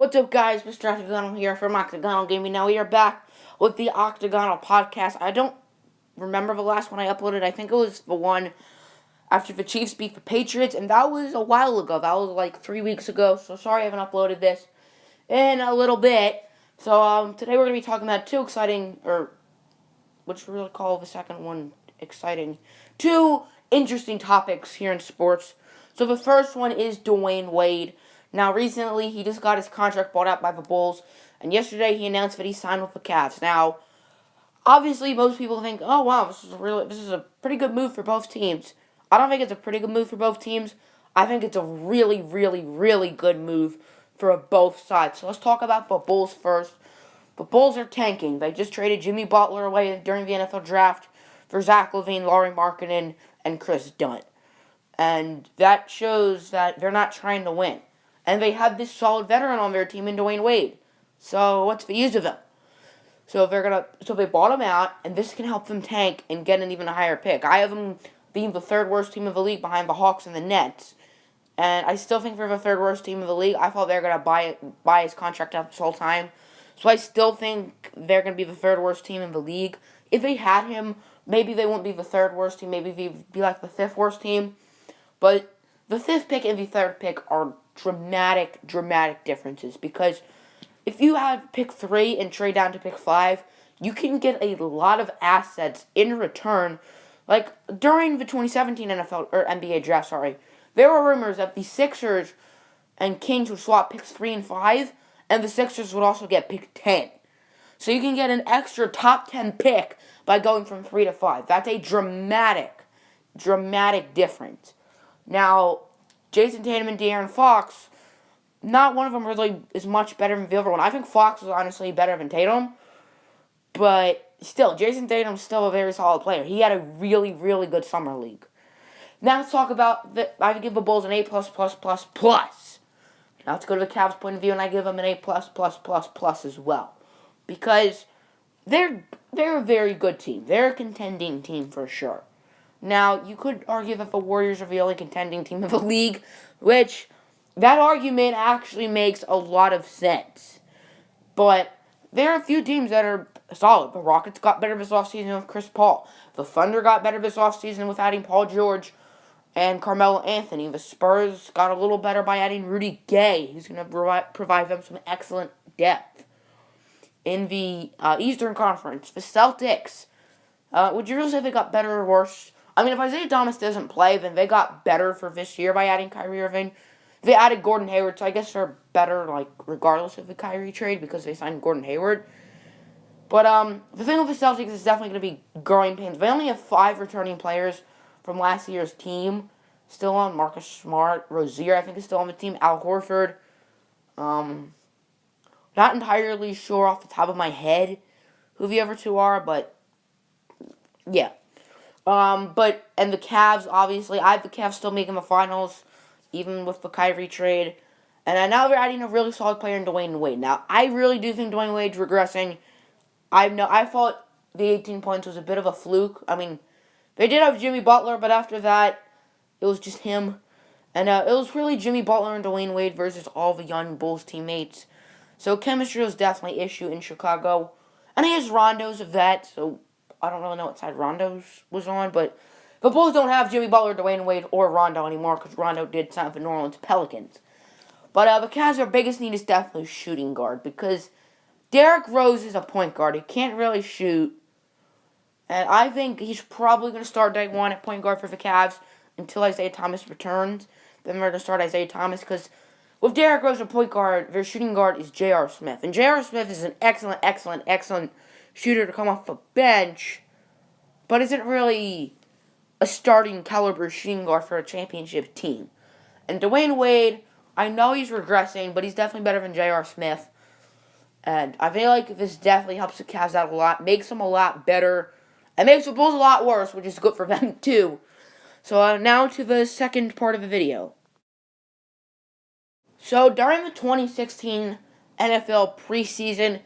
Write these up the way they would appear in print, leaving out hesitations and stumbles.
What's up, guys? Mr. Octagonal here from Octagonal Gaming. Now we are back with the Octagonal Podcast. I don't remember the last one I uploaded. I think it was the one after the Chiefs beat the Patriots, and that was a while ago. That was like 3 weeks ago, so sorry I haven't uploaded this in a little bit. So today we're going to be talking about two interesting topics here in sports. So the first one is Dywane Wade. Now, recently, he just got his contract bought out by the Bulls, and yesterday he announced that he signed with the Cavs. Now, obviously, most people think, oh, wow, this is a pretty good move for both teams. I don't think it's a pretty good move for both teams. I think it's a really, really, really good move for both sides. So let's talk about the Bulls first. The Bulls are tanking. They just traded Jimmy Butler away during the NFL draft for Zach LaVine, Lauri Markkanen, and Chris Dunn. And that shows that they're not trying to win. And they have this solid veteran on their team in Dywane Wade. So what's the use of him? So they bought him out, and this can help them tank and get an even higher pick. I have them being the third worst team of the league behind the Hawks and the Nets. And I still think they're the third worst team of the league. I thought they were going to buy his contract out this whole time. So I still think they're going to be the third worst team in the league. If they had him, maybe they wouldn't be the third worst team. Maybe they'd be like the fifth worst team. But the fifth pick and the third pick are dramatic differences. Because if you have pick 3 and trade down to pick 5, you can get a lot of assets in return. Like, during the 2017 NBA draft, there were rumors that the Sixers and Kings would swap picks 3 and 5, and the Sixers would also get pick 10. So you can get an extra top 10 pick by going from 3 to 5. That's a dramatic difference. Now, Jason Tatum and De'Aaron Fox, not one of them really is much better than the other one. I think Fox is honestly better than Tatum, but still, Jason Tatum's still a very solid player. He had a really, really good summer league. Now let's talk about I would give the Bulls an A++++. Now let's go to the Cavs' point of view, and I give them an A++++ as well, because they're a very good team. They're a contending team for sure. Now, you could argue that the Warriors are the only contending team in the league, which that argument actually makes a lot of sense. But there are a few teams that are solid. The Rockets got better this offseason with Chris Paul. The Thunder got better this offseason with adding Paul George and Carmelo Anthony. The Spurs got a little better by adding Rudy Gay, who's going to provide them some excellent depth. In the Eastern Conference, the Celtics, would you really say they got better or worse? I mean, if Isaiah Thomas doesn't play, then they got better for this year by adding Kyrie Irving. They added Gordon Hayward, so I guess they're better, regardless of the Kyrie trade, because they signed Gordon Hayward. But the thing with the Celtics is definitely going to be growing pains. They only have 5 returning players from last year's team still on. Marcus Smart, Rozier, I think, is still on the team. Al Horford. Not entirely sure off the top of my head who the other two are, but yeah. And the Cavs, obviously, I have the Cavs still making the finals, even with the Kyrie trade. And now they're adding a really solid player in Dywane Wade. Now, I really do think Dywane Wade's regressing. I thought the 18 points was a bit of a fluke. I mean, they did have Jimmy Butler, but after that, it was just him. And it was really Jimmy Butler and Dywane Wade versus all the young Bulls teammates. So chemistry was definitely an issue in Chicago. And he has Rondo's of that, so I don't really know what side Rondo's was on, but the Bulls don't have Jimmy Butler, Dywane Wade, or Rondo anymore because Rondo did sign for New Orleans Pelicans. But the Cavs' their biggest need is definitely shooting guard, because Derrick Rose is a point guard. He can't really shoot. And I think he's probably going to start day 1 at point guard for the Cavs until Isaiah Thomas returns. Then they're going to start Isaiah Thomas, because with Derrick Rose at point guard, their shooting guard is J.R. Smith. And J.R. Smith is an excellent shooter to come off the bench, but isn't really a starting caliber shooting guard for a championship team. And Dywane Wade, I know he's regressing, but he's definitely better than J.R. Smith. And I feel like this definitely helps the Cavs out a lot, makes them a lot better, and makes the Bulls a lot worse, which is good for them too. So now to the second part of the video. So during the 2016 NFL preseason,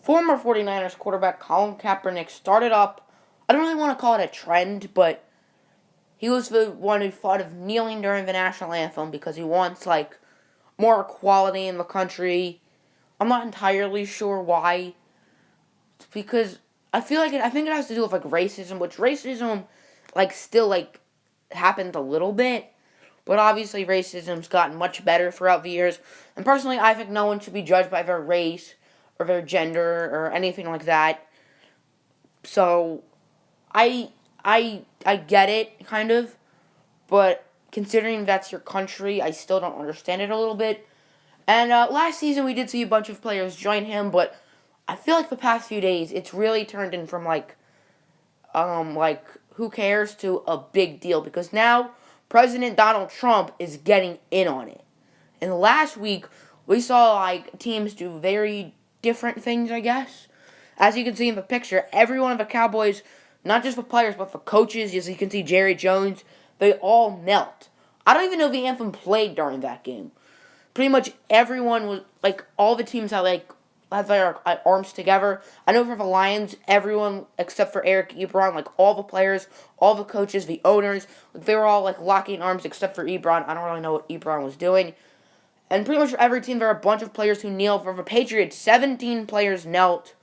former 49ers quarterback Colin Kaepernick started up, I don't really want to call it a trend, but he was the one who thought of kneeling during the national anthem because he wants, more equality in the country, I'm not entirely sure why. It's because I think it has to do with like racism, which racism like still like happened a little bit. But obviously, racism's gotten much better throughout the years. And personally, I think no one should be judged by their race or their gender or anything like that. So, I get it, kind of. But considering that's your country, I still don't understand it a little bit. And last season, we did see a bunch of players join him, but I feel like the past few days, it's really turned in from like who cares to a big deal because now President Donald Trump is getting in on it. And last week we saw like teams do very different things, I guess. As you can see in the picture, every one of the Cowboys, not just the players but the coaches, as you can see Jerry Jones, they all knelt. I don't even know if the anthem played during that game. Pretty much everyone was like all the teams had their arms together. I know for the Lions, everyone except for Eric Ebron, like all the players, all the coaches, the owners, like, they were all like locking arms except for Ebron. I don't really know what Ebron was doing. And pretty much for every team, there are a bunch of players who kneel. For the Patriots, 17 players knelt.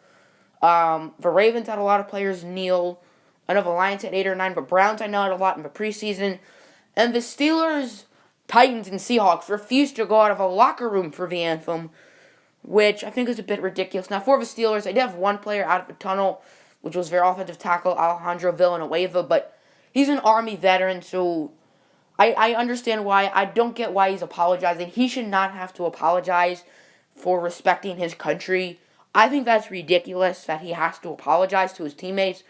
The Ravens had a lot of players kneel. I know the Lions had 8 or 9, but Browns I know had a lot in the preseason. And the Steelers, Titans, and Seahawks refused to go out of a locker room for the anthem, which I think is a bit ridiculous. Now, for the Steelers, they did have one player out of the tunnel, which was their offensive tackle, Alejandro Villanueva, but he's an Army veteran, so I understand why. I don't get why he's apologizing. He should not have to apologize for respecting his country. I think that's ridiculous that he has to apologize to his teammates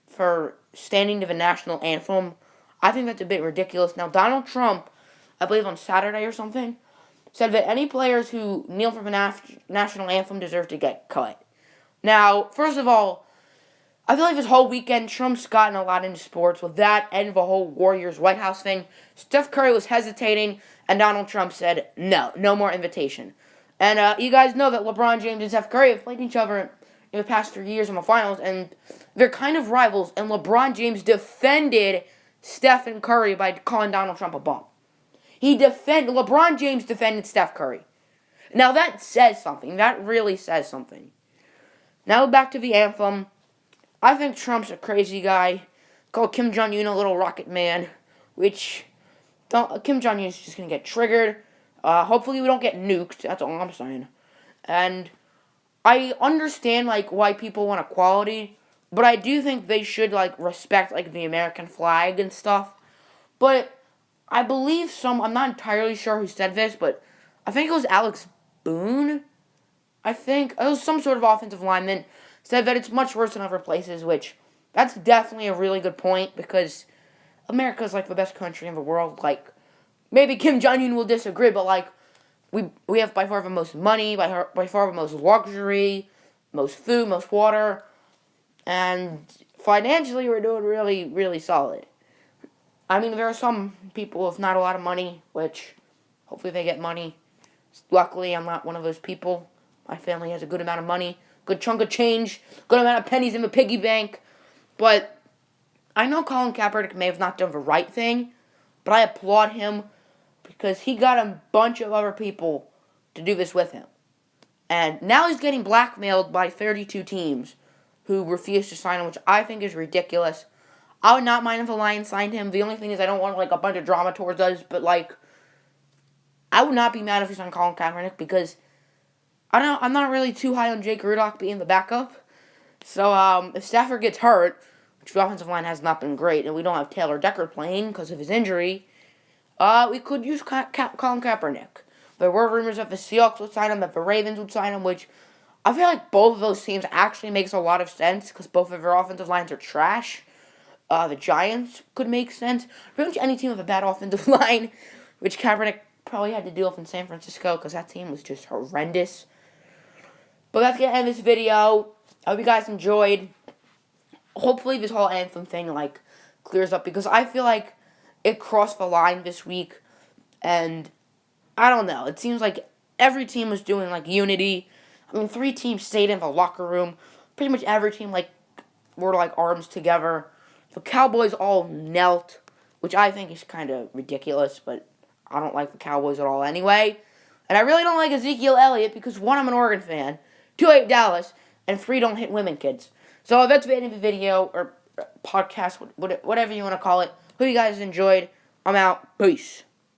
for standing to the national anthem. I think that's a bit ridiculous. Now, Donald Trump, I believe on Saturday or something, said that any players who kneel for the national anthem deserve to get cut. Now, first of all, I feel like this whole weekend, Trump's gotten a lot into sports with that and the whole Warriors White House thing. Steph Curry was hesitating, and Donald Trump said, no more invitation. And you guys know that LeBron James and Steph Curry have played each other in the past 3 years in the finals, and they're kind of rivals, and LeBron James defended Steph and Curry by calling Donald Trump a bum. LeBron James defended Steph Curry. Now that says something. That really says something. Now back to the anthem. I think Trump's a crazy guy. Called Kim Jong-un a little rocket man, which Kim Jong-un is just going to get triggered. Hopefully we don't get nuked. That's all I'm saying. And I understand like why people want equality, but I do think they should like respect like the American flag and stuff. But I believe I'm not entirely sure who said this, but I think it was Alex Boone. I think it was some sort of offensive lineman said that it's much worse in other places, which that's definitely a really good point because America's like the best country in the world. Like maybe Kim Jong-un will disagree, but like we have by far the most money, by far the most luxury, most food, most water, and financially we're doing really, really solid. I mean, there are some people with not a lot of money, which hopefully they get money. Luckily, I'm not one of those people. My family has a good amount of money, good chunk of change, good amount of pennies in the piggy bank. But I know Colin Kaepernick may have not done the right thing, but I applaud him because he got a bunch of other people to do this with him. And now he's getting blackmailed by 32 teams who refuse to sign him, which I think is ridiculous. I would not mind if the Lions signed him. The only thing is I don't want like a bunch of drama towards us, but like I would not be mad if he signed Colin Kaepernick because I'm not really too high on Jake Rudock being the backup. So if Stafford gets hurt, which the offensive line has not been great, and we don't have Taylor Decker playing because of his injury, we could use Colin Kaepernick. There were rumors that the Seahawks would sign him, that the Ravens would sign him, which I feel like both of those teams actually makes a lot of sense because both of their offensive lines are trash. The Giants could make sense. Pretty much any team with a bad offensive line, which Kaepernick probably had to deal with in San Francisco because that team was just horrendous. But that's going to end this video. I hope you guys enjoyed. Hopefully this whole anthem thing like clears up because I feel like it crossed the line this week. And I don't know. It seems like every team was doing like unity. I mean, 3 teams stayed in the locker room. Pretty much every team like were like arms together. The Cowboys all knelt, which I think is kind of ridiculous, but I don't like the Cowboys at all anyway. And I really don't like Ezekiel Elliott because 1, I'm an Oregon fan, 2, I hate Dallas, and 3, don't hit women, kids. So that's the end of the video, or podcast, whatever you want to call it. Hope you guys enjoyed. I'm out. Peace.